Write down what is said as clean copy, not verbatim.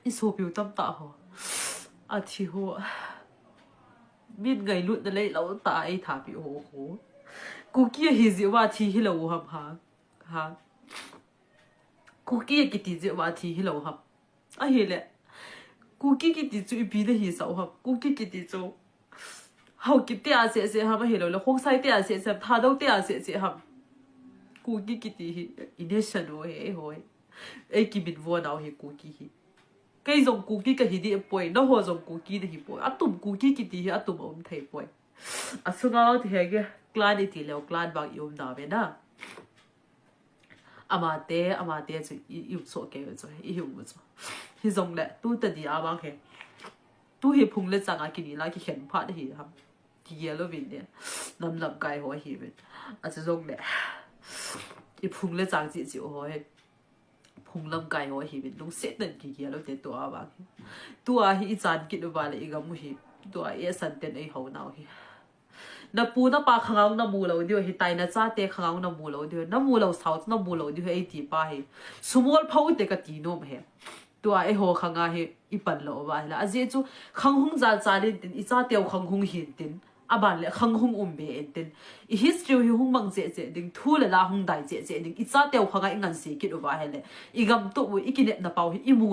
iso piu tam ta ho a thi ho min ngai lut na lei lo ta ai tha pi ho cookie hi ji wa thi hi lo ham ha cookie ki ti ji wa thi hi lo ham a hi le cookie ki ti chu bi de hi sa ham cookie ki ti chu hau ki te a se ham hi lo le khong sai te a se tha do te a se ham cookie ki ti hi ineshan ho he ho ai ki bin vo naw hi cookie hi cái dòng cookie cái gì bồi nó hoa dòng cookie thì bồi tụm cookie cái gì tụm ông thầy bồi xuống ao thì cái clan thì leo clan bằng yêu nào vậy na amate chứ yêu số cái rồi yêu rồi thì dòng lệ tu tự đi à bằng cái tu hi phung lên sang cái gì lại cái hiện phát thì ham thì yellow vậy nè nằm cái hoa hi vậy chứ dòng lệ thì phung lên sang chỉ chịu hoa phung lâm cái hoa hi vậy đúng set đến cái yellow để tua bằng tua hi chan kít vào lại cái mu hi tua ấy sản tiền ấy hậu nào hi na pu na pa khang na mu lo dio hi tai na cha te khang na mu lo dio na mu lo south na mu lo dio ei ti pa hi sumol phau te ka ti nom he tua e ho khanga he I pan lo wa la aje chu khang hung za cha le tin I cha teu khang hung hin tin aban le khang hung be en tin I history hi hung mang je ding thu la hung dai je ding I cha teu khanga I ngan se ki do wa he le I gam to I kinet na pau hi I mu